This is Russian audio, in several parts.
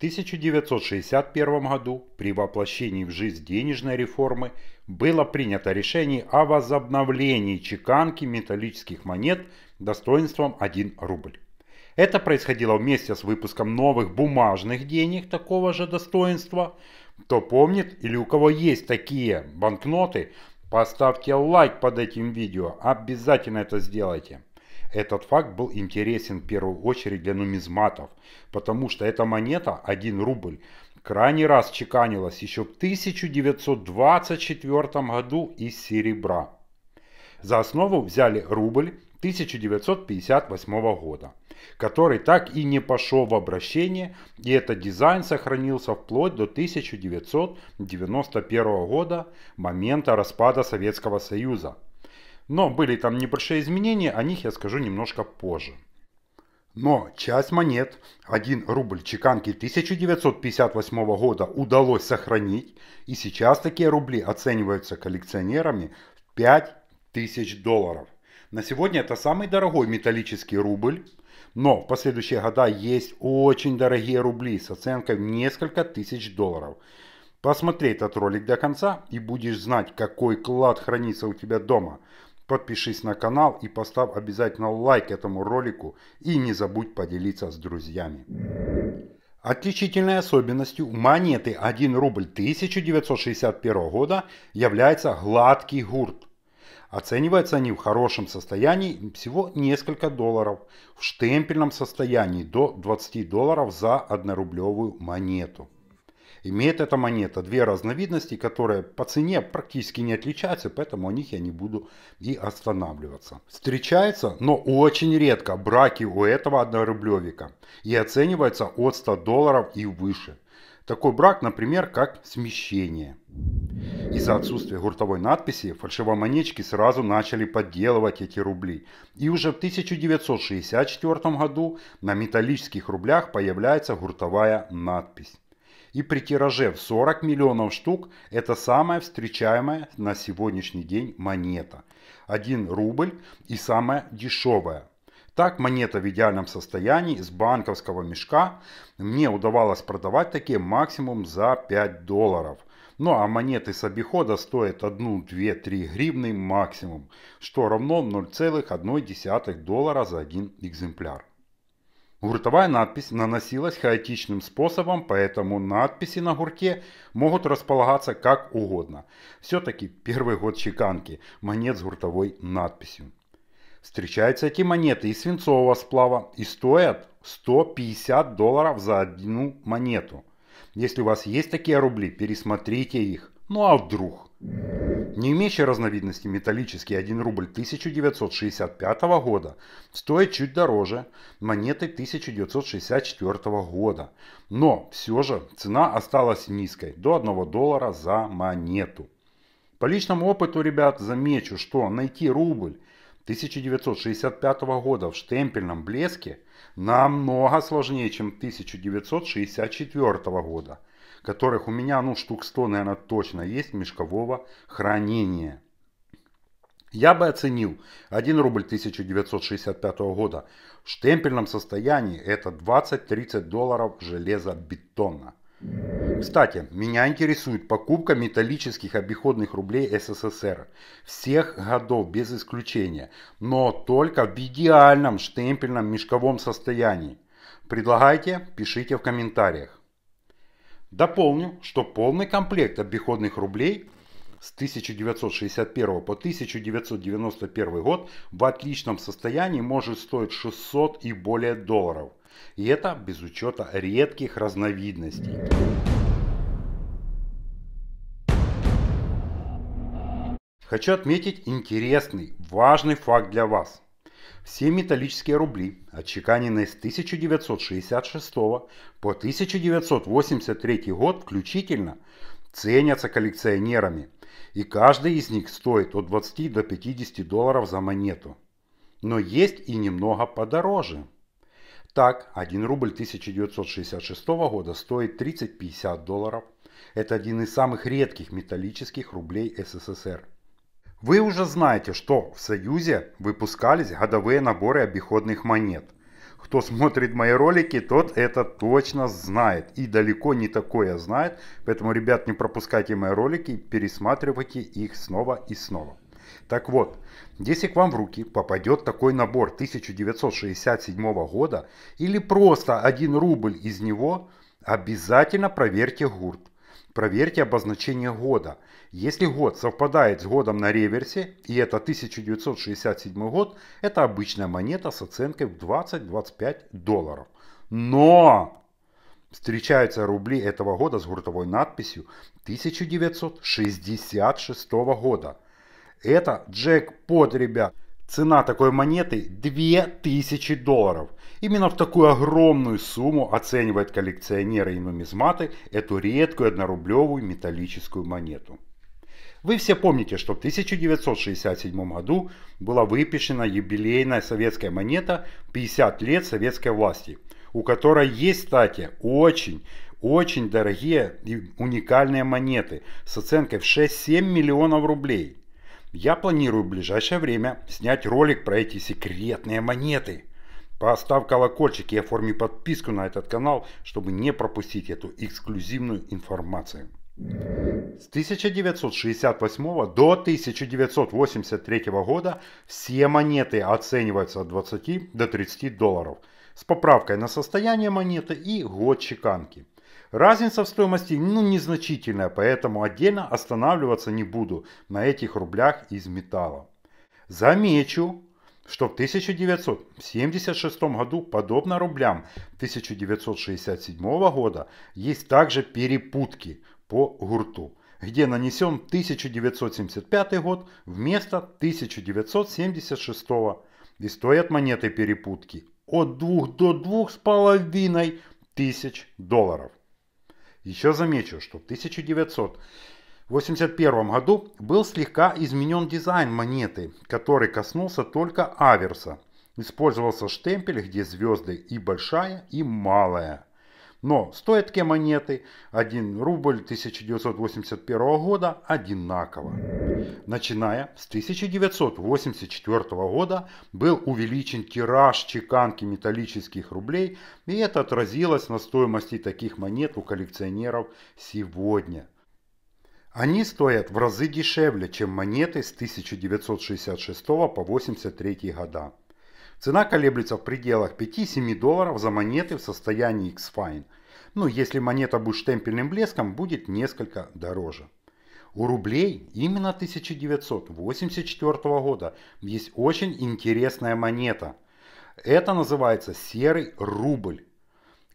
1961 году при воплощении в жизнь денежной реформы было принято решение о возобновлении чеканки металлических монет достоинством 1 рубль. Это происходило вместе с выпуском новых бумажных денег такого же достоинства. Кто помнит или у кого есть такие банкноты, поставьте лайк под этим видео, обязательно это сделайте. Этот факт был интересен в первую очередь для нумизматов, потому что эта монета 1 рубль крайний раз чеканилась еще в 1924 году из серебра. За основу взяли рубль 1958 года, который так и не пошел в обращение, и этот дизайн сохранился вплоть до 1991 года, момента распада Советского Союза. Но были там небольшие изменения, о них я скажу немножко позже. Но часть монет 1 рубль чеканки 1958 года удалось сохранить, и сейчас такие рубли оцениваются коллекционерами в $5000. На сегодня это самый дорогой металлический рубль, но в последующие года есть очень дорогие рубли с оценкой в несколько тысяч долларов. Посмотри этот ролик до конца и будешь знать, какой клад хранится у тебя дома. Подпишись на канал и поставь обязательно лайк этому ролику и не забудь поделиться с друзьями. Отличительной особенностью монеты 1 рубль 1961 года является гладкий гурт. Оцениваются они в хорошем состоянии всего несколько долларов, в штемпельном состоянии до $20 за 1-рублевую монету. Имеет эта монета две разновидности, которые по цене практически не отличаются, поэтому о них я не буду и останавливаться. Встречается, но очень редко, браки у этого 1-рублевика и оценивается от $100 и выше. Такой брак, например, как смещение. Из-за отсутствия гуртовой надписи фальшивомонетчики сразу начали подделывать эти рубли. И уже в 1964 году на металлических рублях появляется гуртовая надпись. И при тираже в 40 миллионов штук это самая встречаемая на сегодняшний день монета. 1 рубль и самая дешевая. Так монета в идеальном состоянии с банковского мешка мне удавалось продавать такие максимум за $5. Ну а монеты с обихода стоят 1, 2, 3 гривны максимум, что равно $0,1 за 1 экземпляр. Гуртовая надпись наносилась хаотичным способом, поэтому надписи на гурте могут располагаться как угодно. Все-таки первый год чеканки монет с гуртовой надписью. Встречаются эти монеты из свинцового сплава и стоят $150 за 1 монету. Если у вас есть такие рубли, пересмотрите их. Ну а вдруг? Не имеющие разновидности металлический 1 рубль 1965 года стоит чуть дороже монеты 1964 года. Но все же цена осталась низкой, до $1 за монету. По личному опыту, ребят, замечу, что найти рубль 1965 года в штемпельном блеске намного сложнее, чем 1964 года, которых у меня штук 100, наверное, точно есть мешкового хранения. Я бы оценил 1 рубль 1965 года в штемпельном состоянии это $20-30 железобетона. Кстати, меня интересует покупка металлических обиходных рублей СССР всех годов без исключения, но только в идеальном штемпельном мешковом состоянии. Предлагайте, пишите в комментариях. Дополню, что полный комплект обиходных рублей с 1961 по 1991 год в отличном состоянии может стоить 600 и более долларов. И это без учета редких разновидностей. Хочу отметить интересный, важный факт для вас. Все металлические рубли, отчеканенные с 1966 по 1983 год включительно, ценятся коллекционерами, и каждый из них стоит от 20 до $50 за монету. Но есть и немного подороже. Так, 1 рубль 1966 года стоит $30-50. Это один из самых редких металлических рублей СССР. Вы уже знаете, что в Союзе выпускались годовые наборы обиходных монет. Кто смотрит мои ролики, тот это точно знает. И далеко не такое знает. Поэтому, ребят, не пропускайте мои ролики, пересматривайте их снова и снова. Так вот, если к вам в руки попадет такой набор 1967 года или просто 1 рубль из него, обязательно проверьте гурт. Проверьте обозначение года. Если год совпадает с годом на реверсе, и это 1967 год, это обычная монета с оценкой в 20-25 долларов. Но встречаются рубли этого года с гуртовой надписью 1966 года. Это джекпот, ребят. Цена такой монеты 2000 долларов. Именно в такую огромную сумму оценивают коллекционеры и нумизматы эту редкую однорублевую металлическую монету. Вы все помните, что в 1967 году была выпущена юбилейная советская монета 50 лет советской власти, у которой есть, кстати, очень дорогие и уникальные монеты с оценкой в 6-7 миллионов рублей. Я планирую в ближайшее время снять ролик про эти секретные монеты. Поставь колокольчик и оформи подписку на этот канал, чтобы не пропустить эту эксклюзивную информацию. С 1968 до 1983 года все монеты оцениваются от 20 до 30 долларов с поправкой на состояние монеты и год чеканки. Разница в стоимости незначительная, поэтому отдельно останавливаться не буду на этих рублях из металла. Замечу, что в 1976 году, подобно рублям 1967 года, есть также перепутки по гурту, где нанесен 1975 год вместо 1976 и стоят монеты перепутки от 2 до 2,5 тысяч долларов. Еще замечу, что в 1981 году был слегка изменен дизайн монеты, который коснулся только аверса. Использовался штемпель, где звезды и большая, и малая. Но стоят такие монеты 1 рубль 1981 года одинаково. Начиная с 1984 года был увеличен тираж чеканки металлических рублей, и это отразилось на стоимости таких монет у коллекционеров сегодня. Они стоят в разы дешевле, чем монеты с 1966 по 1983 года. Цена колеблется в пределах 5-7 долларов за монеты в состоянии X-Fine. Ну, если монета будет штемпельным блеском, будет несколько дороже. У рублей именно 1984 года есть очень интересная монета. Это называется серый рубль.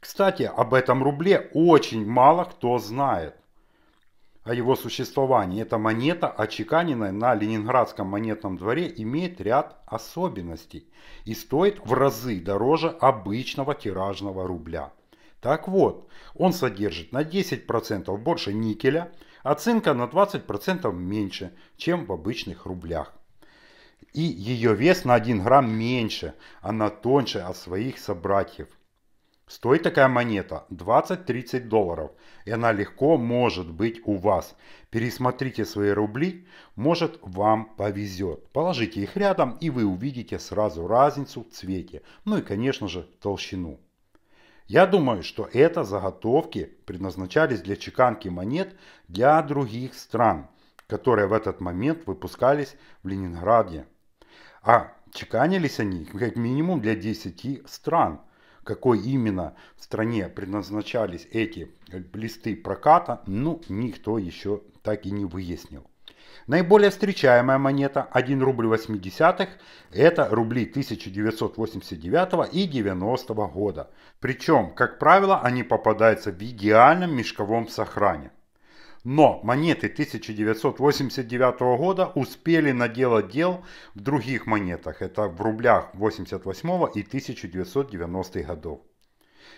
Кстати, об этом рубле очень мало кто знает. О его существовании. Эта монета, отчеканенная на Ленинградском монетном дворе, имеет ряд особенностей и стоит в разы дороже обычного тиражного рубля. Так вот, он содержит на 10% больше никеля, а цинка на 20% меньше, чем в обычных рублях. И ее вес на 1 грамм меньше, она тоньше от своих собратьев. Стоит такая монета 20-30 долларов, и она легко может быть у вас. Пересмотрите свои рубли, может вам повезет. Положите их рядом, и вы увидите сразу разницу в цвете, ну и конечно же толщину. Я думаю, что это заготовки предназначались для чеканки монет для других стран, которые в этот момент выпускались в Ленинграде. А чеканились они как минимум для 10 стран. Какой именно в стране предназначались эти листы проката, никто еще так и не выяснил. Наиболее встречаемая монета 1 рубль 80 это рубли 1989 и 90 года. Причем, как правило, они попадаются в идеальном мешковом сохране. Но монеты 1989 года успели наделать дел в других монетах. Это в рублях 88 и 1990 годов.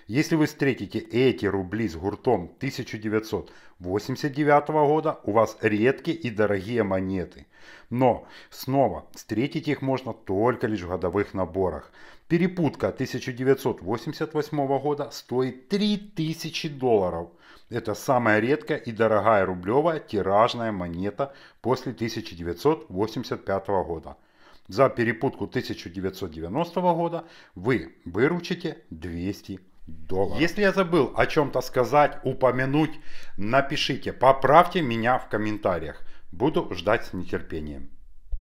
Если вы встретите эти рубли с гуртом 1989 года, у вас редкие и дорогие монеты. Но снова встретить их можно только лишь в годовых наборах. Перепутка 1988 года стоит 3000 долларов. Это самая редкая и дорогая рублевая тиражная монета после 1985 года. за перепутку 1990 года вы выручите $200. Если я забыл о чем-то сказать, упомянуть, напишите, поправьте меня в комментариях. Буду ждать с нетерпением.